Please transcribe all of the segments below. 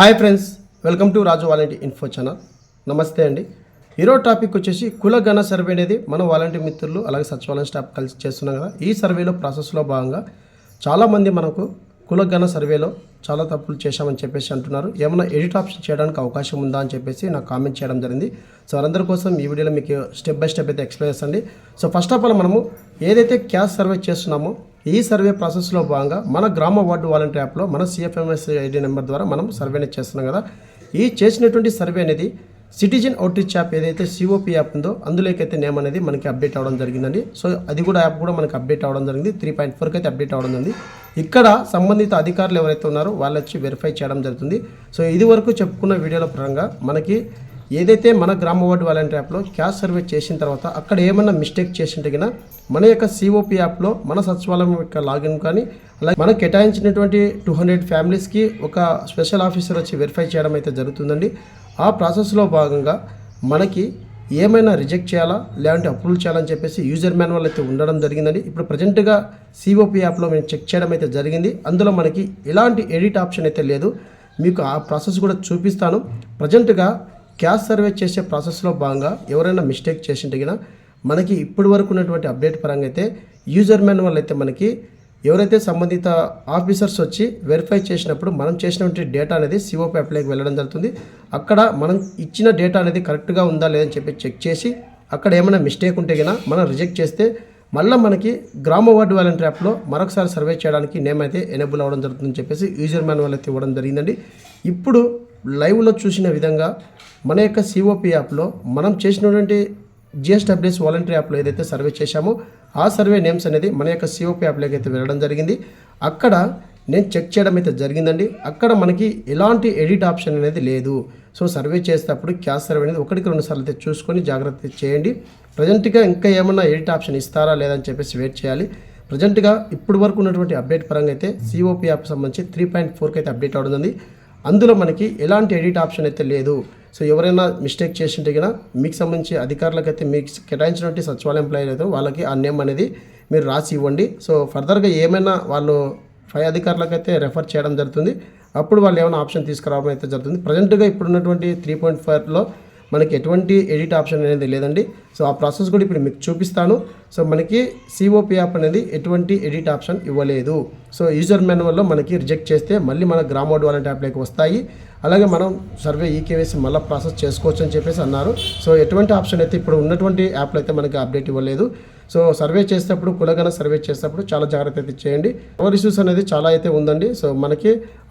Hi friends, welcome to Raju volunteer info channel. నమస్తే అండి. ఈరోజు టాపిక్ వచ్చేసి కులగణ సర్వే అనేది మన వాలంటీర్ మిత్రులు అలాగే సచివాలయం స్టాఫ్ కలిసి చేస్తున్నాం కదా. ఈ సర్వేలో ప్రాసెస్లో భాగంగా చాలామంది మనకు కులగణ సర్వేలో చాలా తప్పులు చేశామని చెప్పేసి అంటున్నారు. ఏమైనా ఎడిట్ ఆప్షన్ చేయడానికి అవకాశం ఉందా అని చెప్పేసి నాకు కామెంట్ చేయడం జరిగింది. సో వారందరి కోసం ఈ వీడియోలో మీకు స్టెప్ బై స్టెప్ అయితే ఎక్స్ప్లెయిన్ చేస్తాండి. సో ఫస్ట్ ఆఫ్ ఆల్ మనము ఏదైతే క్యాస్ట్ సర్వే చేస్తున్నామో ఈ సర్వే ప్రాసెస్లో భాగంగా మన గ్రామ వార్డు వాలంటీర్ యాప్లో మన CFMS ఐడి నెంబర్ ద్వారా మనం సర్వేని చేస్తున్నాం కదా. ఈ చేసినటువంటి సర్వే అనేది సిటిజన్ అవుట్రీచ్ యాప్ ఏదైతే COP యాప్ ఉందో అందులోకైతే నేమ్ అనేది మనకి అప్డేట్ అవ్వడం జరిగిందండి. సో అది కూడా యాప్ కూడా మనకి అప్డేట్ అవ్వడం జరిగింది. 3.4కి అయితే అప్డేట్ అవ్వడం జరిగింది. ఇక్కడ సంబంధిత అధికారులు ఎవరైతే ఉన్నారో వాళ్ళు వచ్చి వెరిఫై చేయడం జరుగుతుంది. సో ఇది వరకు చెప్పుకున్న వీడియోల పరంగా మనకి ఏదైతే మన గ్రామ వార్డు వాలంటీర్ యాప్లో క్యాస్ట్ సర్వే చేసిన తర్వాత అక్కడ ఏమన్నా మిస్టేక్ చేసింటే కన్నా మన యొక్క COP యాప్లో మన సచివాలయం యొక్క లాగిన్ కానీ అలాగే మనకు కేటాయించినటువంటి 200 ఫ్యామిలీస్కి ఒక స్పెషల్ ఆఫీసర్ వచ్చి వెరిఫై చేయడం అయితే జరుగుతుందండి. ఆ ప్రాసెస్లో భాగంగా మనకి ఏమైనా రిజెక్ట్ చేయాలా లేదంటే అప్రూవ్ చేయాలని చెప్పేసి యూజర్ మాన్యువల్ అయితే ఉండడం జరిగిందండి. ఇప్పుడు ప్రజెంట్గా COP యాప్లో మేము చెక్ చేయడం అయితే జరిగింది. అందులో మనకి ఎలాంటి ఎడిట్ ఆప్షన్ అయితే లేదు. మీకు ఆ ప్రాసెస్ కూడా చూపిస్తాను. ప్రజెంట్గా క్యాస్ట్ సర్వే చేసే ప్రాసెస్లో భాగంగా ఎవరైనా మిస్టేక్ చేసింటే కన్నా మనకి ఇప్పటి వరకు ఉన్నటువంటి అప్డేట్ పరంగా అయితే యూజర్ మాన్యువల్ అయితే మనకి ఎవరైతే సంబంధిత ఆఫీసర్స్ వచ్చి వెరిఫై చేసినప్పుడు మనం చేసినటువంటి డేటా అనేది COP యాప్లోకి వెళ్ళడం జరుగుతుంది. అక్కడ మనం ఇచ్చిన డేటా అనేది కరెక్ట్గా ఉందా లేదని చెప్పి చెక్ చేసి అక్కడ ఏమైనా మిస్టేక్ ఉంటే కన్నా మనం రిజెక్ట్ చేస్తే మళ్ళీ మనకి గ్రామ వార్డు వాలంటీర్ యాప్లో మరొకసారి సర్వే చేయడానికి నేమ్ అయితే ఎనేబుల్ అవ్వడం జరుగుతుందని చెప్పేసి యూజర్ మాన్యువల్ అయితే ఇవ్వడం జరిగిందండి. ఇప్పుడు లైవ్లో చూసిన విధంగా మన యొక్క COP యాప్లో మనం చేసినటువంటి GSWS వాలంటీర్ యాప్లో ఏదైతే సర్వే చేశామో ఆ సర్వే నేమ్స్ అనేది మన యొక్క COP యాప్లోకి అయితే వెళ్ళడం జరిగింది. అక్కడ నేను చెక్ చేయడం అయితే జరిగిందండి. అక్కడ మనకి ఎలాంటి ఎడిట్ ఆప్షన్ అనేది లేదు. సో సర్వే చేసేటప్పుడు క్యాస్ట్ సర్వే అనేది 1-2 సార్లు అయితే చూసుకొని జాగ్రత్త చేయండి. ప్రజెంట్గా ఇంకా ఏమన్నా ఎడిట్ ఆప్షన్ ఇస్తారా లేదని చెప్పేసి వెయిట్ చేయాలి. ప్రజెంట్గా ఇప్పుడు వరకు ఉన్నటువంటి అప్డేట్ పరంగా అయితే COP యాప్ సంబంధించి 3.4కి అయితే అప్డేట్ అవుతుంది. అందులో మనకి ఎలాంటి ఎడిట్ ఆప్షన్ అయితే లేదు. సో ఎవరైనా మిస్టేక్ చేసింటే కన్నా మీకు సంబంధించి అధికారులకైతే మీకు కేటాయించినటువంటి సచివాలయం ఎంప్లాయీ అయితే వాళ్ళకి ఆ నేమ్ అనేది మీరు రాసి ఇవ్వండి. సో ఫర్దర్గా ఏమైనా వాళ్ళు పై అధికారులకైతే రెఫర్ చేయడం జరుగుతుంది. అప్పుడు వాళ్ళు ఏమైనా ఆప్షన్ తీసుకురావడం అయితే జరుగుతుంది. ప్రజెంట్గా ఇప్పుడున్నటువంటి 3.5లో మనకి ఎటువంటి ఎడిట్ ఆప్షన్ అనేది లేదండి. సో ఆ ప్రాసెస్ కూడా ఇప్పుడు మీకు చూపిస్తాను. సో మనకి COP యాప్ అనేది ఎటువంటి ఎడిట్ ఆప్షన్ ఇవ్వలేదు. సో యూజర్ మాన్యువల్లో మనకి రిజెక్ట్ చేస్తే మళ్ళీ మన గ్రామ వార్డు వాలంటీర్ యాప్లోకి వస్తాయి. అలాగే మనం సర్వే EKYC మళ్ళీ ప్రాసెస్ చేసుకోవచ్చు అని చెప్పేసి అన్నారు. సో ఎటువంటి ఆప్షన్ అయితే ఇప్పుడు ఉన్నటువంటి యాప్లో అయితే మనకి అప్డేట్ ఇవ్వలేదు. సో సర్వే చేసేటప్పుడు కులగణ సర్వే చేసేటప్పుడు చాలా జాగ్రత్త అయితే చేయండి. పవర్ ఇష్యూస్ అనేది చాలా అయితే ఉందండి. సో మనకి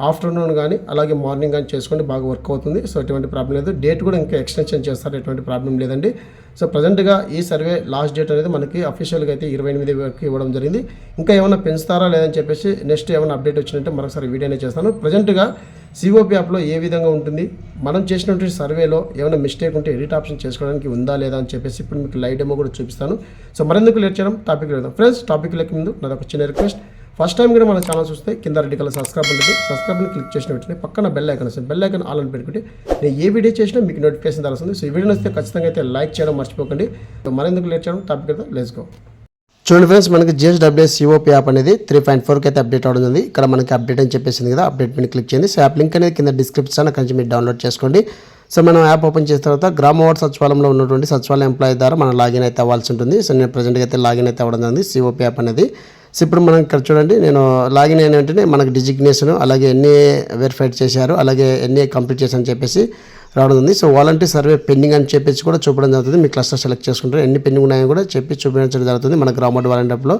ఆఫ్టర్నూన్ కానీ అలాగే మార్నింగ్ కానీ చేసుకోండి, బాగా వర్క్ అవుతుంది. సో ఎటువంటి ప్రాబ్లం లేదు. డేట్ కూడా ఇంకా ఎక్స్టెన్షన్ చేస్తారు, ఎటువంటి ప్రాబ్లం లేదండి. సో ప్రజెంట్గా ఈ సర్వే లాస్ట్ డేట్ అనేది మనకి అఫీషియల్గా అయితే 28 వరకు ఇవ్వడం జరిగింది. ఇంకా ఏమైనా పెంచుతారా లేదని చెప్పేసి నెక్స్ట్ ఏమైనా అప్డేట్ వచ్చినట్టే మరొకసారి వీడియోనే చేస్తాను. ప్రజెంట్గా COP యాప్లో ఏ విధంగా ఉంటుంది, మనం చేసినటువంటి సర్వేలో ఏమైనా మిస్టేక్ ఉంటే ఎడిట్ ఆప్షన్ చేసుకోవడానికి ఉందా లేదా అని చెప్పేసి ఇప్పుడు మీకు లైవ్ డెమో కూడా చూపిస్తాను. సో మరెందుకు లేట్ చేయడం, టాపిక్ వెళ్దాం. ఫ్రెండ్స్, టాపిక్ లెక్క ముందు నాది ఒక చిన్న రిక్వెస్ట్. ఫస్ట్ టైం కూడా మన ఛానల్ చూస్తే కింద రెడ్ కలర్ సబ్స్క్రైబ్ ఉంటుంది. సబ్స్క్రైబ్ని క్లిక్ చేసిన వెంటనే పక్కన బెల్ ఐకాన్ వస్తుంది. బెల్ ఐకాన్ ఆల్ అని పెట్టుకుంటే నేను ఏ వీడియో చేసినా మీకు నోటిఫికేషన్ వస్తుంది. సో ఈ వీడియో వస్తే ఖచ్చితంగా అయితే లైక్ చేయడం మర్చిపోకండి. సో మరెందుకు లేట్ చేయడం, టాపిక్ వెళ్దాం. Let's go. చూడండి ఫ్రెండ్స్, మనకి GSWS COP యాప్ అనేది 3.4కి అయితే అప్డేట్ అవడం ఉంది. ఇక్కడ మనకి అప్డేట్ అని చెప్పేసింది కదా, అప్డేట్ మీద క్లిక్ చేయండి. సో యాప్ లింక్ అనేది కింద డిస్క్రిప్షన్ అక్కడి నుంచి మీరు డౌన్లోడ్ చేసుకోండి. సో మనం యాప్ ఓపెన్ చేసిన తర్వాత గ్రామ వార్డు సచివాలయంలో ఉన్నటువంటి సచివాలయం ఎంప్లాయీ ద్వారా మనం లాగిన్ అయితే అవ్వాల్సి ఉంటుంది. సో నేను ప్రజెంట్గా అయితే లాగిన్ అయితే అవ్వడం జరిగింది COP యాప్ అనేది. సో ఇప్పుడు మనం ఇక్కడ చూడండి, నేను లాగిన్ అయిన వెంటనే మనకి డిజిగ్నేషన్ అలాగే ఎన్ని వెరిఫైడ్ చేశారు అలాగే ఎన్ని కంప్లీట్ చేశారని చెప్పేసి రావడం ఉంది. సో వాలంటీర్ సర్వే పెండింగ్ అని చెప్పేసి కూడా చూపడం జరుగుతుంది. మీ క్లస్టర్ సెలెక్ట్ చేసుకుంటారు, ఎన్ని పెండింగ్ ఉన్నాయని కూడా చెప్పి చూపించడం జరుగుతుంది. మన గ్రామ వార్డు వాలంటీర్ యాప్లో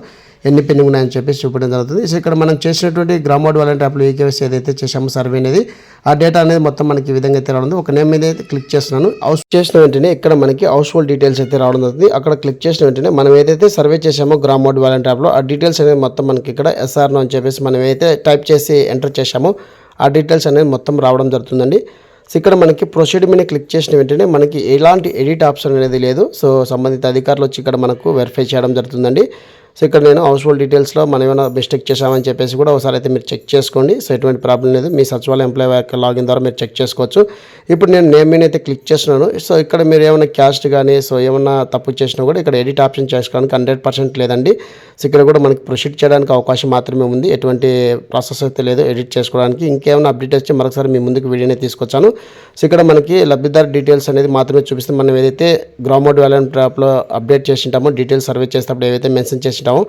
ఎన్ని పెండింగ్ ఉన్నాయని చెప్పేసి చూపడం జరుగుతుంది. సో ఇక్కడ మనం చేసినటువంటి గ్రామ వార్డు వాలంటీర్ యాప్లో EKYC ఏదైతే చేసామో సర్వే అనేది ఆ డేటా అనేది మొత్తం మనకి ఈ విధంగా అయితే రావడం. ఒక నేమ్ మీద అయితే క్లిక్ చేస్తున్నాను. హౌస్ చేసిన వెంటనే ఇక్కడ మనకి హౌస్ హోల్డ్ డీటెయిల్స్ అయితే రావడం జరుగుతుంది. అక్కడ క్లిక్ చేసిన వెంటనే మనం ఏదైతే సర్వే చేసామో గ్రామ వార్డు వాలంటీర్ యాప్లో ఆ డీటెయిల్స్ అనేది మొత్తం మనకి ఇక్కడ SRNO అని చెప్పేసి మనం ఏదైతే టైప్ చేసి ఎంటర్ చేసామో ఆ డీటెయిల్స్ అనేది మొత్తం రావడం జరుగుతుందండి. సో ఇక్కడ మనకి ప్రొసీడ్ మీద క్లిక్ చేసిన వెంటనే మనకి ఎలాంటి ఎడిట్ ఆప్షన్ అనేది లేదు. సో సంబంధిత అధికారులు వచ్చి ఇక్కడ మనకు వెరిఫై చేయడం జరుగుతుందండి. సో ఇక్కడ నేను హౌస్ హోల్డ్ డీటెయిల్స్లో మనం ఏమైనా మిస్టేక్ చేసామని చెప్పేసి కూడా ఒకసారి అయితే మీరు చెక్ చేసుకోండి. సో ఎటువంటి ప్రాబ్లం లేదు, మీ సచివాలయం ఎంప్లాయీ యొక్క లాగిన్ ద్వారా మీరు చెక్ చేసుకోవచ్చు. ఇప్పుడు నేను నేమ్ మీద అయితే క్లిక్ చేస్తున్నాను. సో ఇక్కడ మీరు ఏమైనా క్యాస్ట్ కానీ సో ఏమన్నా తప్పు చేసినా కూడా ఇక్కడ ఎడిట్ ఆప్షన్ చేసుకోవడానికి 100% లేదండి. సో ఇక్కడ కూడా మనకి ప్రొసీడ్ చేయడానికి అవకాశం మాత్రమే ఉంది, ఎటువంటి ప్రాసెస్ అయితే లేదు ఎడిట్ చేసుకోవడానికి. ఇంకేమైనా అప్డేట్ వచ్చి మరొకసారి మీ ముందుకు వీడియోనే తీసుకొచ్చాను. సో ఇక్కడ మనకి లబ్ధిదారు డీటెయిల్స్ అనేది మాత్రమే చూపిస్తే మనం ఏదైతే గ్రామోడ్ వాలెంట్ యాప్లో అప్డేట్ చేసింటామో డీటెయిల్స్ సర్వే చేసేటప్పుడు ఏవైతే మెన్షన్ చేసింటామో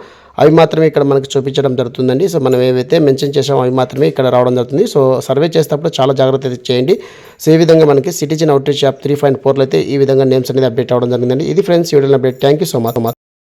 అవి మాత్రమే ఇక్కడ మనకి చూపించడం జరుగుతుందండి. సో మనం ఏవైతే మెన్షన్ చేసామో అవి మాత్రమే ఇక్కడ రావడం జరుగుతుంది. సో సర్వే చేసేటప్పుడు చాలా జాగ్రత్త అయితే చేయండి. సో ఈ విధంగా మనకి సిటిజన్ అవుట్రీచ్ యాప్ 3.4లో అయితే ఈ విధంగా నేమ్స్ అనేది అప్డేట్ అవ్వడం జరిగిందండి. ఇది friends video update. Thank you so much.